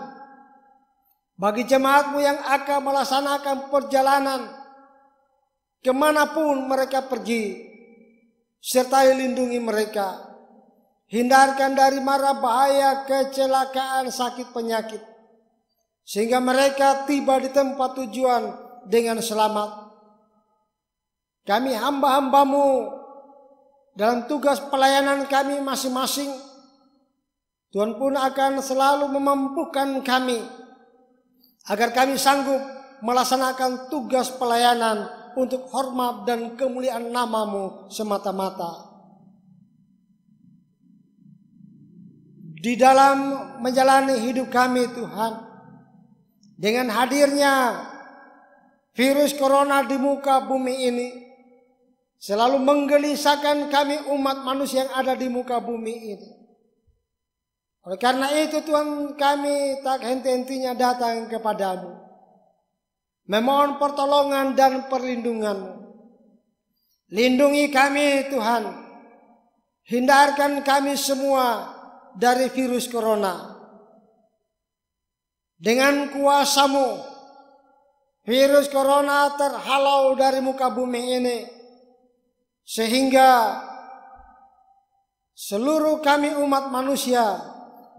bagi jemaat-Mu yang akan melaksanakan perjalanan kemanapun mereka pergi, sertai lindungi mereka, hindarkan dari mara bahaya, kecelakaan, sakit, penyakit, sehingga mereka tiba di tempat tujuan dengan selamat. Kami hamba-hamba-Mu dalam tugas pelayanan kami masing-masing, Tuhan pun akan selalu memampukan kami agar kami sanggup melaksanakan tugas pelayanan untuk hormat dan kemuliaan nama-Mu semata-mata. Di dalam menjalani hidup kami Tuhan, dengan hadirnya virus corona di muka bumi ini, selalu menggelisahkan kami umat manusia yang ada di muka bumi ini. Oleh karena itu Tuhan, kami tak henti-hentinya datang kepadamu, memohon pertolongan dan perlindungan-Mu. Lindungi kami Tuhan, hindarkan kami semua dari virus corona. Dengan kuasa-Mu, virus corona terhalau dari muka bumi ini, sehingga seluruh kami umat manusia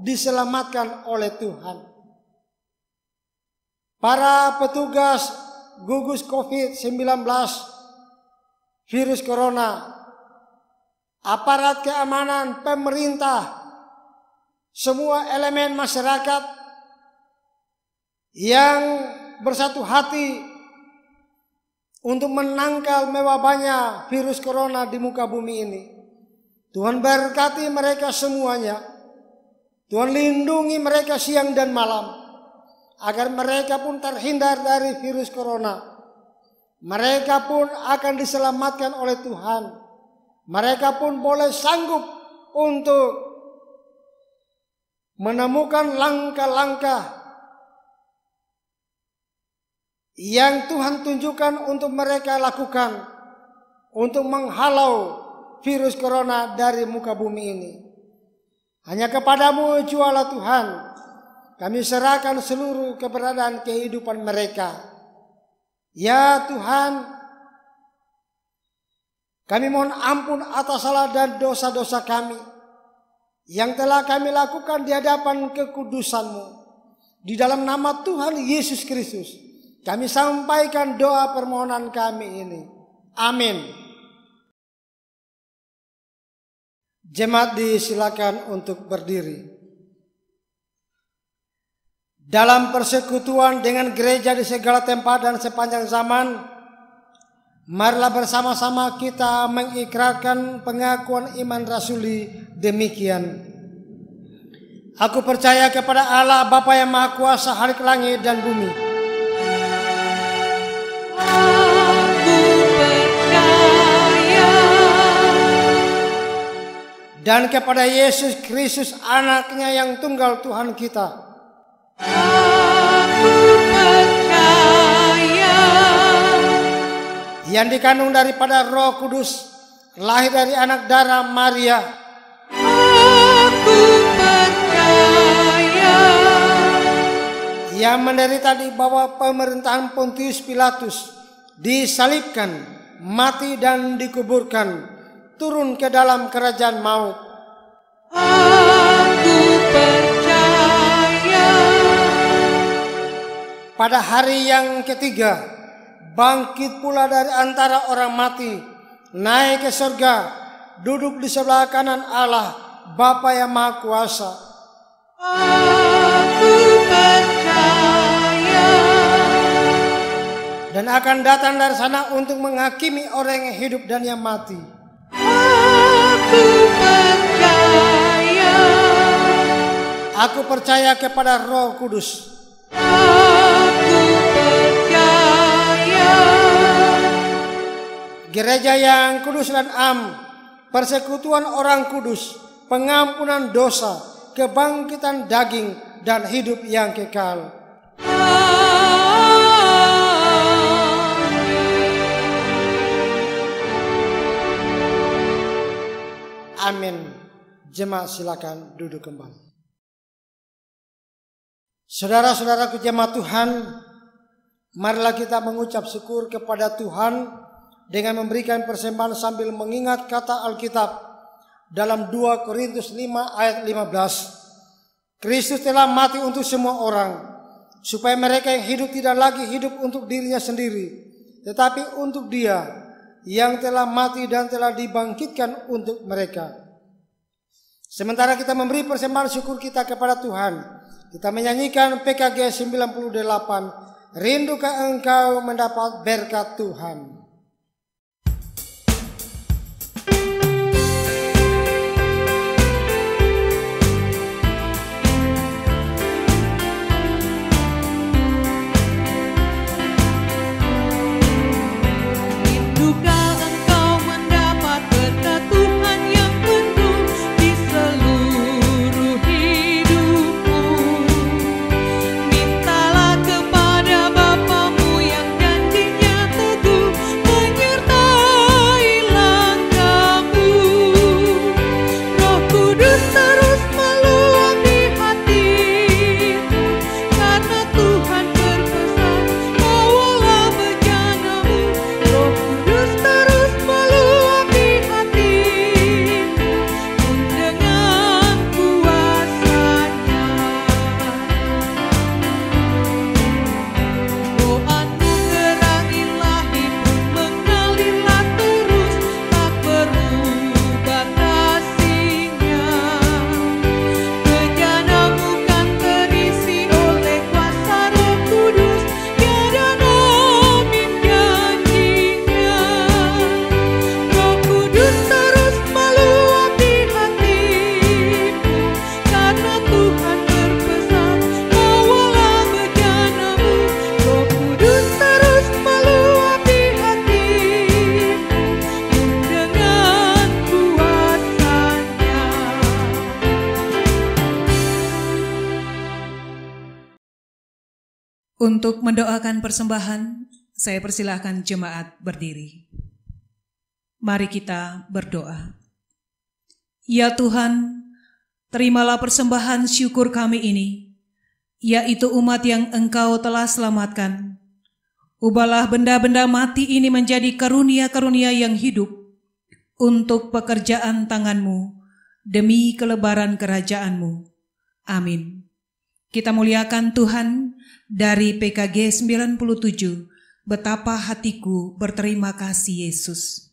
diselamatkan oleh Tuhan. Para petugas gugus COVID-19 virus corona, aparat keamanan, pemerintah, semua elemen masyarakat yang bersatu hati untuk menangkal mewabahnya virus corona di muka bumi ini. Tuhan berkati mereka semuanya. Tuhan lindungi mereka siang dan malam, agar mereka pun terhindar dari virus corona. Mereka pun akan diselamatkan oleh Tuhan. Mereka pun boleh sanggup untuk menemukan langkah-langkah yang Tuhan tunjukkan untuk mereka lakukan untuk menghalau virus corona dari muka bumi ini. Hanya kepadamu jualah Tuhan, kami serahkan seluruh keberadaan kehidupan mereka. Ya Tuhan, kami mohon ampun atas salah dan dosa-dosa kami yang telah kami lakukan di hadapan kekudusan-Mu. Di dalam nama Tuhan Yesus Kristus, kami sampaikan doa permohonan kami ini. Amin. Jemaat disilakan untuk berdiri. Dalam persekutuan dengan gereja di segala tempat dan sepanjang zaman, marilah bersama-sama kita mengikrarkan pengakuan iman rasuli demikian. Aku percaya kepada Allah Bapa yang Maha Kuasa, Khalik langit dan bumi. Dan kepada Yesus Kristus, Anaknya yang tunggal Tuhan kita. Aku percaya. Yang dikandung daripada Roh Kudus, lahir dari anak darah Maria. Aku percaya. Yang menderita di bawah pemerintahan Pontius Pilatus, disalibkan, mati dan dikuburkan, turun ke dalam kerajaan maut. Aku percaya. Pada hari yang ketiga, bangkit pula dari antara orang mati, naik ke surga, duduk di sebelah kanan Allah, Bapa yang Maha Kuasa. Aku percaya. Dan akan datang dari sana untuk menghakimi orang yang hidup dan yang mati. Aku percaya. Aku percaya kepada Roh Kudus. Aku percaya. Gereja yang kudus dan am, persekutuan orang kudus, pengampunan dosa, kebangkitan daging, dan hidup yang kekal. Amin. Jemaat silakan duduk kembali. Saudara-saudaraku jemaat Tuhan, marilah kita mengucap syukur kepada Tuhan dengan memberikan persembahan sambil mengingat kata Alkitab dalam 2 Korintus 5 ayat 15. Kristus telah mati untuk semua orang, supaya mereka yang hidup tidak lagi hidup untuk dirinya sendiri, tetapi untuk Dia yang telah mati dan telah dibangkitkan untuk mereka. Sementara kita memberi persembahan syukur kita kepada Tuhan, kita menyanyikan PKG 98, Rindukah engkau mendapat berkat Tuhan? Untuk mendoakan persembahan, saya persilahkan jemaat berdiri. Mari kita berdoa. Ya Tuhan, terimalah persembahan syukur kami ini, yaitu umat yang Engkau telah selamatkan. Ubahlah benda-benda mati ini menjadi karunia-karunia yang hidup untuk pekerjaan tangan-Mu demi kelebaran kerajaan-Mu. Amin. Kita muliakan Tuhan dari PKG 97, Betapa Hatiku Berterima Kasih Yesus.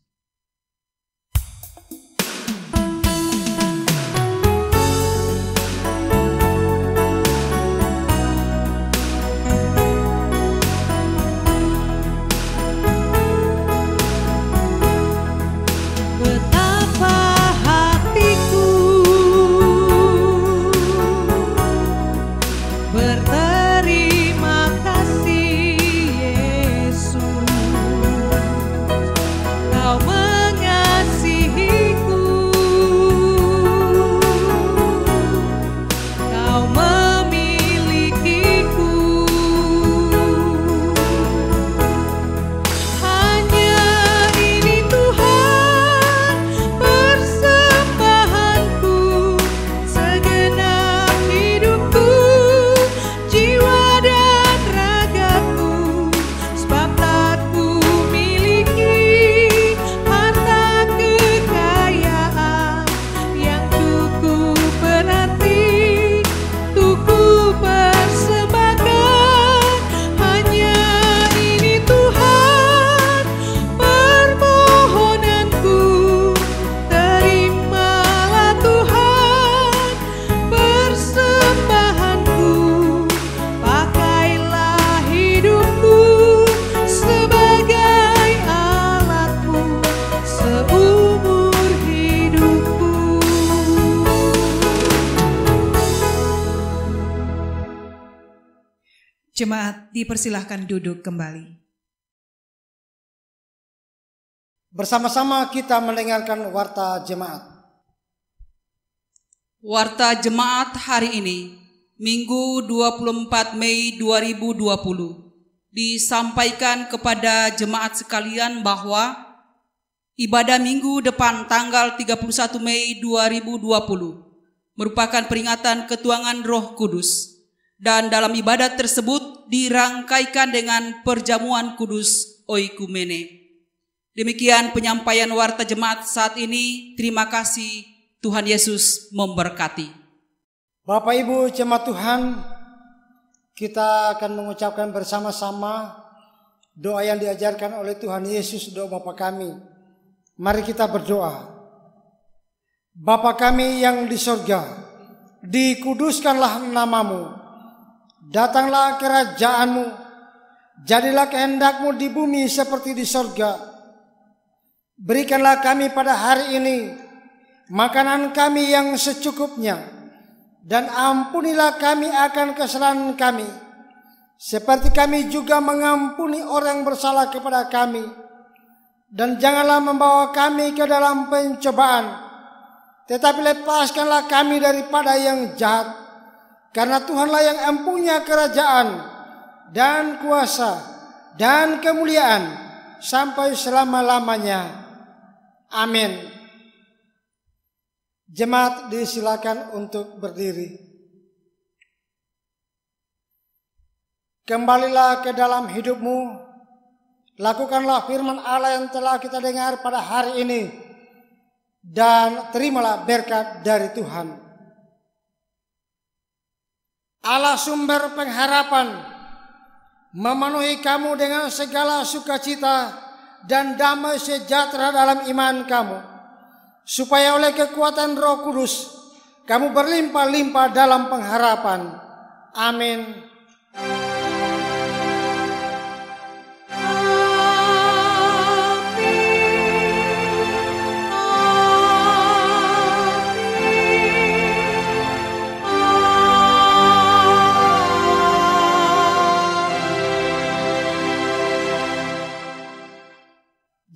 Jemaat dipersilahkan duduk kembali. Bersama-sama kita mendengarkan warta jemaat. Warta jemaat hari ini, Minggu 24 Mei 2020, disampaikan kepada jemaat sekalian bahwa ibadah minggu depan tanggal 31 Mei 2020 merupakan peringatan ketuangan Roh Kudus. Dan dalam ibadat tersebut dirangkaikan dengan perjamuan kudus oikumene. Demikian penyampaian warta jemaat saat ini. Terima kasih, Tuhan Yesus memberkati. Bapak Ibu jemaat Tuhan, kita akan mengucapkan bersama-sama doa yang diajarkan oleh Tuhan Yesus, doa Bapa kami. Mari kita berdoa. Bapa kami yang di sorga, dikuduskanlah namamu. Datanglah kerajaan-Mu, Jadilah kehendak-Mu di bumi seperti di sorga. Berikanlah kami pada hari ini makanan kami yang secukupnya, dan ampunilah kami akan kesalahan kami, seperti kami juga mengampuni orang yang bersalah kepada kami. Dan janganlah membawa kami ke dalam pencobaan, tetapi lepaskanlah kami daripada yang jahat. Karena Tuhanlah yang empunya kerajaan dan kuasa dan kemuliaan sampai selama-lamanya. Amin. Jemaat disilakan untuk berdiri. Kembalilah ke dalam hidupmu. Lakukanlah firman Allah yang telah kita dengar pada hari ini, dan terimalah berkat dari Tuhan. Allah sumber pengharapan memenuhi kamu dengan segala sukacita dan damai sejahtera dalam iman kamu, supaya oleh kekuatan Roh Kudus kamu berlimpah-limpah dalam pengharapan. Amin.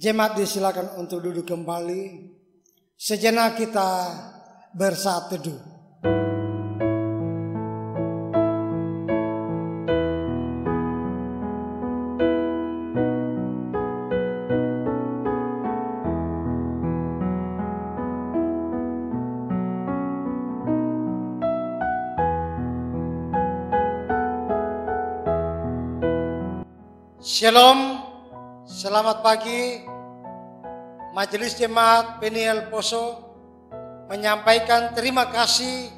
Jemaat disilakan untuk duduk kembali. Sejenak kita bersaat teduh. Shalom, selamat pagi. Majelis Jemaat Peniel Poso menyampaikan terima kasih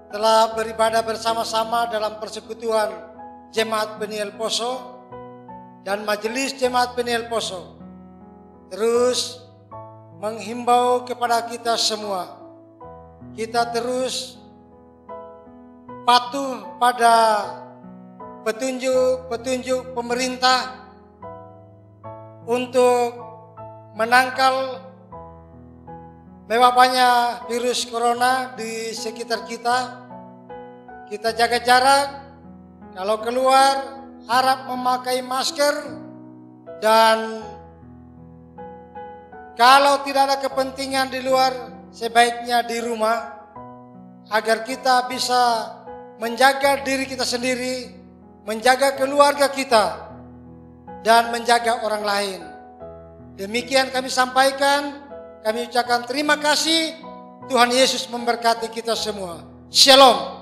telah beribadah bersama-sama dalam persekutuan Jemaat Peniel Poso dan Majelis Jemaat Peniel Poso terus menghimbau kepada kita semua, kita terus patuh pada petunjuk-petunjuk pemerintah untuk menangkal mewabahnya virus corona di sekitar kita. Kita jaga jarak, kalau keluar harap memakai masker, dan kalau tidak ada kepentingan di luar sebaiknya di rumah, agar kita bisa menjaga diri kita sendiri, menjaga keluarga kita, dan menjaga orang lain. Demikian kami sampaikan, kami ucapkan terima kasih. Tuhan Yesus memberkati kita semua. Shalom.